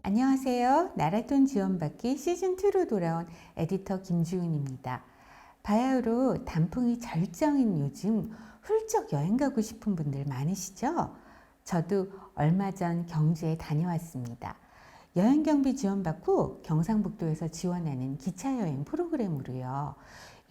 안녕하세요. 나라톤 지원받기 시즌2로 돌아온 에디터 김주은입니다. 바야흐로 단풍이 절정인 요즘 훌쩍 여행 가고 싶은 분들 많으시죠? 저도 얼마 전 경주에 다녀왔습니다. 여행 경비 지원받고 경상북도에서 지원하는 기차여행 프로그램으로요.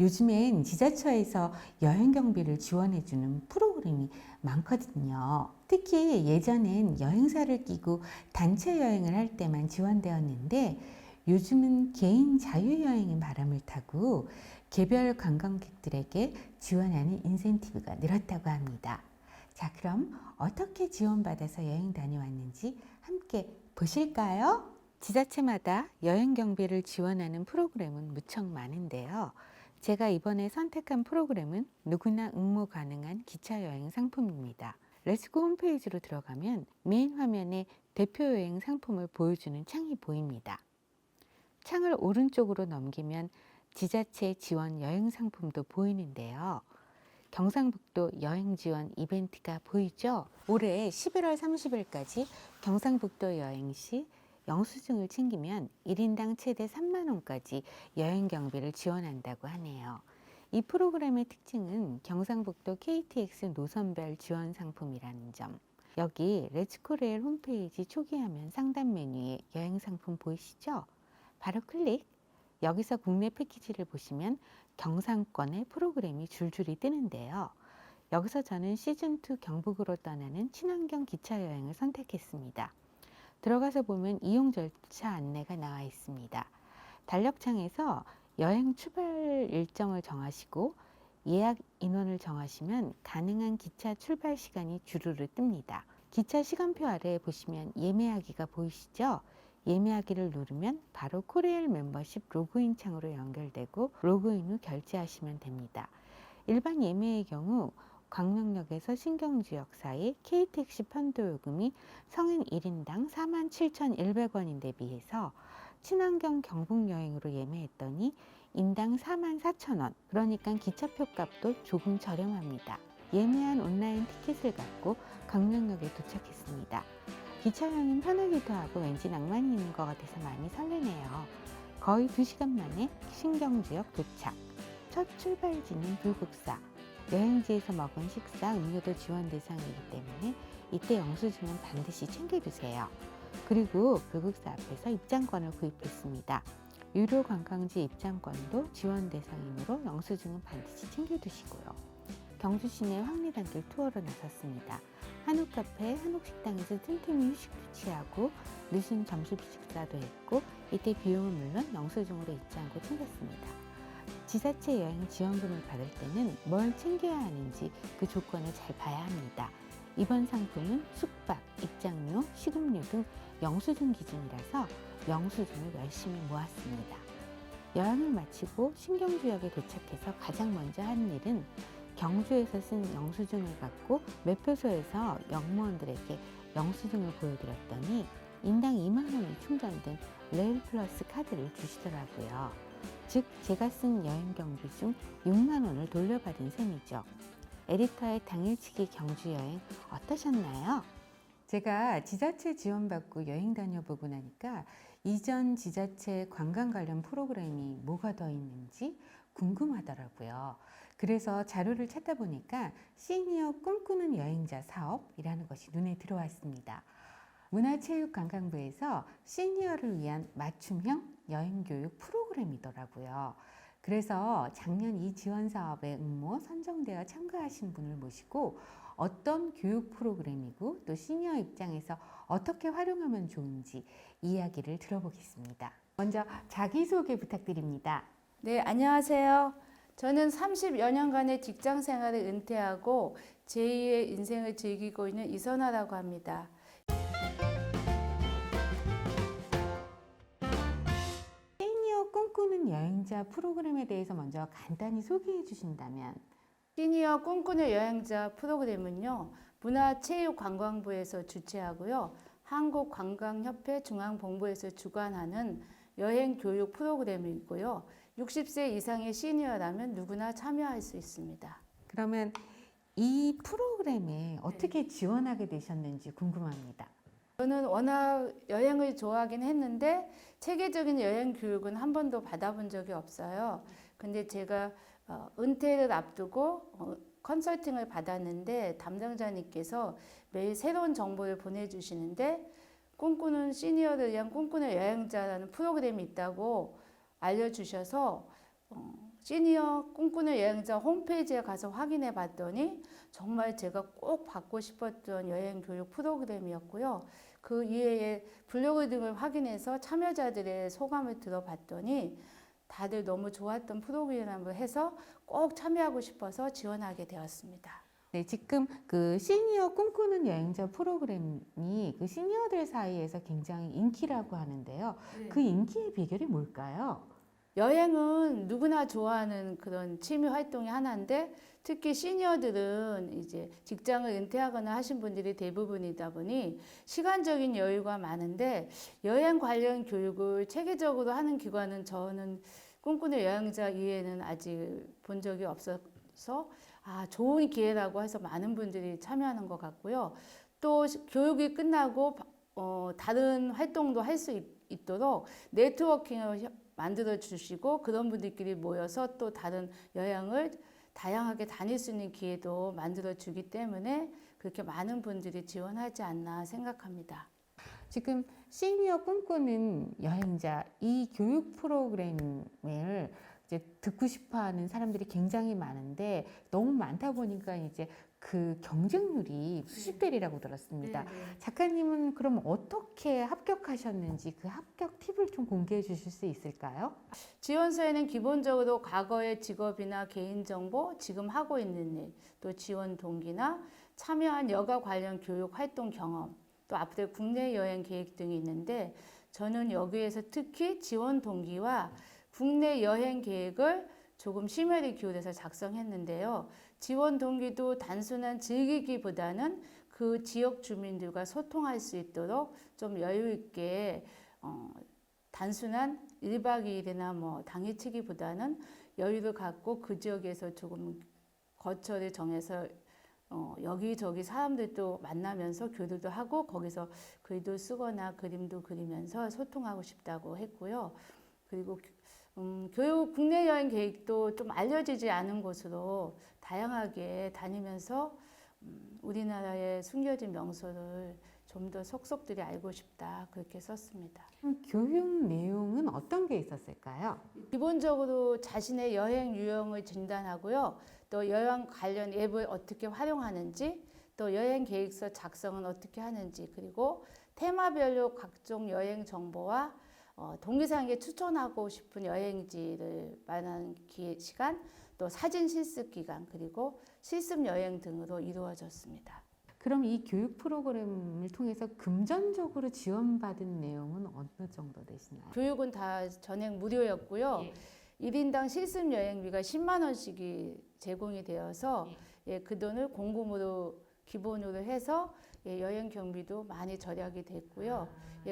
요즘엔 지자체에서 여행 경비를 지원해주는 프로그램이 많거든요. 특히 예전엔 여행사를 끼고 단체 여행을 할 때만 지원되었는데 요즘은 개인 자유여행의 바람을 타고 개별 관광객들에게 지원하는 인센티브가 늘었다고 합니다. 자, 그럼 어떻게 지원받아서 여행 다녀왔는지 함께 보실까요? 지자체마다 여행 경비를 지원하는 프로그램은 무척 많은데요. 제가 이번에 선택한 프로그램은 누구나 응모 가능한 기차여행 상품입니다. 렛츠고 홈페이지로 들어가면 메인 화면에 대표 여행 상품을 보여주는 창이 보입니다. 창을 오른쪽으로 넘기면 지자체 지원 여행 상품도 보이는데요. 경상북도 여행 지원 이벤트가 보이죠? 올해 11월 30일까지 경상북도 여행 시 영수증을 챙기면 1인당 최대 3만 원까지 여행 경비를 지원한다고 하네요. 이 프로그램의 특징은 경상북도 KTX 노선별 지원 상품이라는 점. 여기 렛츠코레일 홈페이지 초기 화면 상단 메뉴에 여행 상품 보이시죠? 바로 클릭! 여기서 국내 패키지를 보시면 경상권의 프로그램이 줄줄이 뜨는데요. 여기서 저는 시즌2 경북으로 떠나는 친환경 기차여행을 선택했습니다. 들어가서 보면 이용 절차 안내가 나와 있습니다. 달력창에서 여행 출발 일정을 정하시고 예약 인원을 정하시면 가능한 기차 출발 시간이 주르르 뜹니다. 기차 시간표 아래에 보시면 예매하기가 보이시죠? 예매하기를 누르면 바로 코레일 멤버십 로그인 창으로 연결되고 로그인 후 결제하시면 됩니다. 일반 예매의 경우 광명역에서 신경지역 사이 KTX 편도요금이 성인 1인당 47,100원인데 비해서 친환경 경북여행으로 예매했더니 인당 44,000원, 그러니까 기차표 값도 조금 저렴합니다. 예매한 온라인 티켓을 갖고 광명역에 도착했습니다. 기차여행은 편하기도 하고 왠지 낭만이 있는 것 같아서 많이 설레네요. 거의 2시간 만에 신경지역 도착. 첫 출발지는 불국사. 여행지에서 먹은 식사, 음료도 지원 대상이기 때문에 이때 영수증은 반드시 챙겨두세요. 그리고 불국사 앞에서 입장권을 구입했습니다. 유료 관광지 입장권도 지원 대상이므로 영수증은 반드시 챙겨두시고요. 경주 시내 황리단길 투어로 나섰습니다. 한옥카페, 한옥식당에서 틈틈이 휴식도 취하고 늦은 점심 식사도 했고 이때 비용은 물론 영수증으로 잊지 않고 챙겼습니다. 지자체 여행 지원금을 받을 때는 뭘 챙겨야 하는지 그 조건을 잘 봐야 합니다. 이번 상품은 숙박, 입장료, 식음료 등 영수증 기준이라서 영수증을 열심히 모았습니다. 여행을 마치고 신경지역에 도착해서 가장 먼저 한 일은 경주에서 쓴 영수증을 갖고 매표소에서 역무원들에게 영수증을 보여드렸더니 인당 2만 원이 충전된 레일 플러스 카드를 주시더라고요. 즉 제가 쓴 여행 경비 중 6만 원을 돌려받은 셈이죠. 에디터의 당일치기 경주 여행 어떠셨나요? 제가 지자체 지원받고 여행 다녀보고 나니까 이전 지자체 관광 관련 프로그램이 뭐가 더 있는지 궁금하더라고요. 그래서 자료를 찾다 보니까 시니어 꿈꾸는 여행자 사업이라는 것이 눈에 들어왔습니다. 문화체육관광부에서 시니어를 위한 맞춤형 여행교육 프로그램이더라고요. 그래서 작년 이 지원 사업에 응모 선정되어 참가하신 분을 모시고 어떤 교육 프로그램이고 또 시니어 입장에서 어떻게 활용하면 좋은지 이야기를 들어보겠습니다. 먼저 자기소개 부탁드립니다. 네, 안녕하세요. 저는 30여 년간의 직장 생활을 은퇴하고 제2의 인생을 즐기고 있는 이선아라고 합니다. 시니어 꿈꾸는 여행자 프로그램에 대해서 먼저 간단히 소개해 주신다면. 시니어 꿈꾸는 여행자 프로그램은요, 문화체육관광부에서 주최하고요, 한국관광협회 중앙본부에서 주관하는 여행교육 프로그램이고요, 60세 이상의 시니어라면 누구나 참여할 수 있습니다. 그러면 이 프로그램에 어떻게 지원하게 되셨는지 궁금합니다. 저는 워낙 여행을 좋아하긴 했는데 체계적인 여행 교육은 한 번도 받아본 적이 없어요. 근데 제가 은퇴를 앞두고 컨설팅을 받았는데 담당자님께서 매일 새로운 정보를 보내주시는데 꿈꾸는 시니어를 위한 꿈꾸는 여행자라는 프로그램이 있다고 알려주셔서 시니어 꿈꾸는 여행자 홈페이지에 가서 확인해 봤더니 정말 제가 꼭 받고 싶었던 여행 교육 프로그램이었고요. 그 이외에 블로그 등을 확인해서 참여자들의 소감을 들어봤더니 다들 너무 좋았던 프로그램을 해서 꼭 참여하고 싶어서 지원하게 되었습니다. 네, 지금 그 시니어 꿈꾸는 여행자 프로그램이 그 시니어들 사이에서 굉장히 인기라고 하는데요. 그 인기의 비결이 뭘까요? 여행은 누구나 좋아하는 그런 취미 활동의 하나인데 특히 시니어들은 이제 직장을 은퇴하거나 하신 분들이 대부분이다 보니 시간적인 여유가 많은데 여행 관련 교육을 체계적으로 하는 기관은 저는 꿈꾸는 여행자 이외에는 아직 본 적이 없어서 좋은 기회라고 해서 많은 분들이 참여하는 것 같고요. 또 교육이 끝나고 다른 활동도 할 수 있도록 네트워킹을 만들어 주시고 그런 분들끼리 모여서 또 다른 여행을 다양하게 다닐 수 있는 기회도 만들어 주기 때문에 그렇게 많은 분들이 지원하지 않나 생각합니다. 지금 시니어 꿈꾸는 여행자 이 교육 프로그램을 이제 듣고 싶어 하는 사람들이 굉장히 많은데 너무 많다 보니까 이제 그 경쟁률이 수십 배이라고 들었습니다. 작가님은 그럼 어떻게 합격하셨는지 그 합격 팁을 좀 공개해 주실 수 있을까요? 지원서에는 기본적으로 과거의 직업이나 개인정보, 지금 하고 있는 일, 또 지원 동기나 참여한 여가 관련 교육 활동 경험, 또 앞으로의 국내 여행 계획 등이 있는데 저는 여기에서 특히 지원 동기와 국내 여행 계획을 조금 심혈을 기울여서 작성했는데요. 지원 동기도 단순한 즐기기보다는 그 지역 주민들과 소통할 수 있도록 좀 여유 있게 단순한 1박 2일이나 뭐 당일치기보다는 여유를 갖고 그 지역에서 조금 거처를 정해서 여기저기 사람들도 만나면서 교류도 하고 거기서 글도 쓰거나 그림도 그리면서 소통하고 싶다고 했고요. 그리고 교육 국내 여행 계획도 좀 알려지지 않은 곳으로 다양하게 다니면서 우리나라의 숨겨진 명소를 좀 더 속속들이 알고 싶다 그렇게 썼습니다. 교육 내용은 어떤 게 있었을까요? 기본적으로 자신의 여행 유형을 진단하고요. 또 여행 관련 앱을 어떻게 활용하는지, 또 여행 계획서 작성은 어떻게 하는지, 그리고 테마별로 각종 여행 정보와 동기상에게 추천하고 싶은 여행지를 말하는 시간, 또 사진 실습 기간, 그리고 실습 여행 등으로 이루어졌습니다. 그럼 이 교육 프로그램을 통해서 금전적으로 지원받은 내용은 어느 정도 되시나요? 교육은 다 전액 무료였고요. 1인당 실습 여행비가 10만 원씩이 제공이 되어서 그 돈을 공금으로 기본으로 해서 여행 경비도 많이 절약이 됐고요.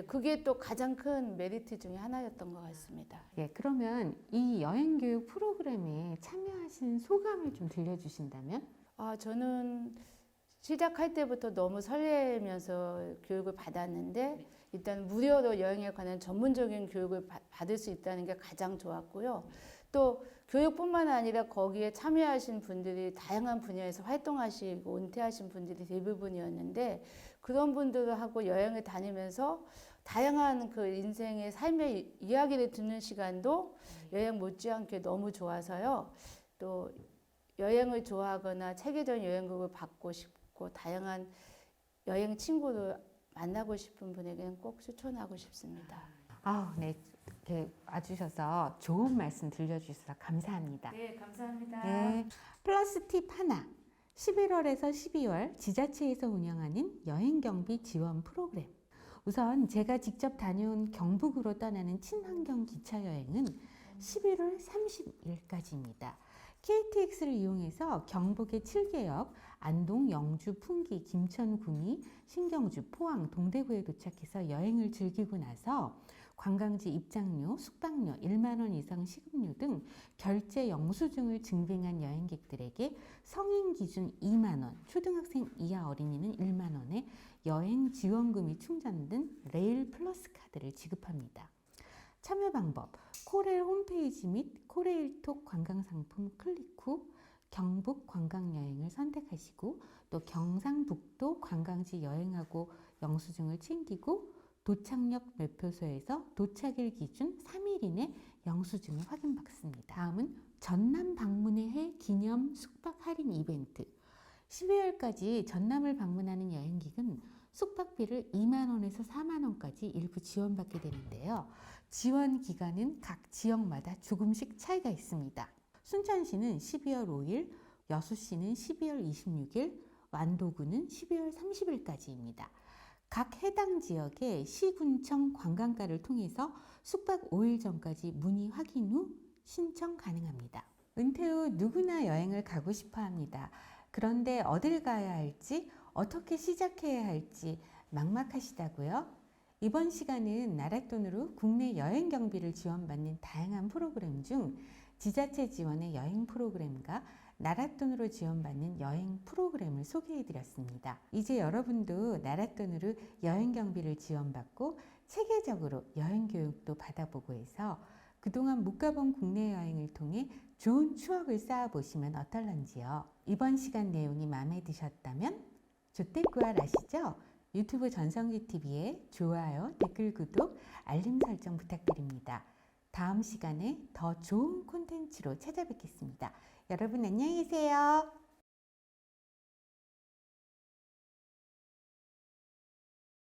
그게 또 가장 큰 메리트 중에 하나였던 것 같습니다. 그러면 이 여행 교육 프로그램에 참여하신 소감을 좀 들려주신다면? 저는 시작할 때부터 너무 설레면서 교육을 받았는데 일단 무료로 여행에 관한 전문적인 교육을 받을 수 있다는 게 가장 좋았고요. 또 교육뿐만 아니라 거기에 참여하신 분들이 다양한 분야에서 활동하시고 은퇴하신 분들이 대부분이었는데 그런 분들하고 여행을 다니면서 다양한 그 인생의 삶의 이야기를 듣는 시간도 여행 못지않게 너무 좋아서요. 또 여행을 좋아하거나 체계적인 여행극을 받고 싶고 다양한 여행 친구를 만나고 싶은 분에게는 꼭 추천하고 싶습니다. 네. 이렇게 와주셔서 좋은 말씀 들려주셔서 감사합니다. 네, 감사합니다. 네. 플러스 팁 하나. 11월에서 12월 지자체에서 운영하는 여행경비 지원 프로그램. 우선 제가 직접 다녀온 경북으로 떠나는 친환경 기차 여행은 11월 30일까지입니다. KTX를 이용해서 경북의 7개역, 안동, 영주, 풍기, 김천, 구미, 신경주, 포항, 동대구에 도착해서 여행을 즐기고 나서 관광지 입장료, 숙박료, 1만 원 이상 식음료 등 결제 영수증을 증빙한 여행객들에게 성인 기준 2만 원, 초등학생 이하 어린이는 1만 원의 여행 지원금이 충전된 레일 플러스 카드를 지급합니다. 참여 방법, 코레일 홈페이지 및 코레일톡 관광상품 클릭 후 경북 관광여행을 선택하시고 또 경상북도 관광지 여행하고 영수증을 챙기고 도착역 매표소에서 도착일 기준 3일 이내 영수증을 확인받습니다. 다음은 전남 방문의 해 기념 숙박 할인 이벤트. 12월까지 전남을 방문하는 여행객은 숙박비를 2만 원에서 4만 원까지 일부 지원받게 되는데요. 지원 기간은 각 지역마다 조금씩 차이가 있습니다. 순천시는 12월 5일, 여수시는 12월 26일, 완도구는 12월 30일까지입니다. 각 해당 지역의 시군청 관광과를 통해서 숙박 5일 전까지 문의 확인 후 신청 가능합니다. 은퇴 후 누구나 여행을 가고 싶어 합니다. 그런데 어딜 가야 할지, 어떻게 시작해야 할지 막막하시다고요? 이번 시간은 나랏돈으로 국내 여행 경비를 지원받는 다양한 프로그램 중 지자체 지원의 여행 프로그램과 나랏돈으로 지원받는 여행 프로그램을 소개해드렸습니다. 이제 여러분도 나랏돈으로 여행 경비를 지원받고 체계적으로 여행 교육도 받아보고 해서 그동안 못 가본 국내 여행을 통해 좋은 추억을 쌓아보시면 어떨런지요. 이번 시간 내용이 마음에 드셨다면 조댓구알 아시죠? 유튜브 전성기TV에 좋아요, 댓글 구독, 알림 설정 부탁드립니다. 다음 시간에 더 좋은 콘텐츠로 찾아뵙겠습니다. 여러분 안녕히 계세요.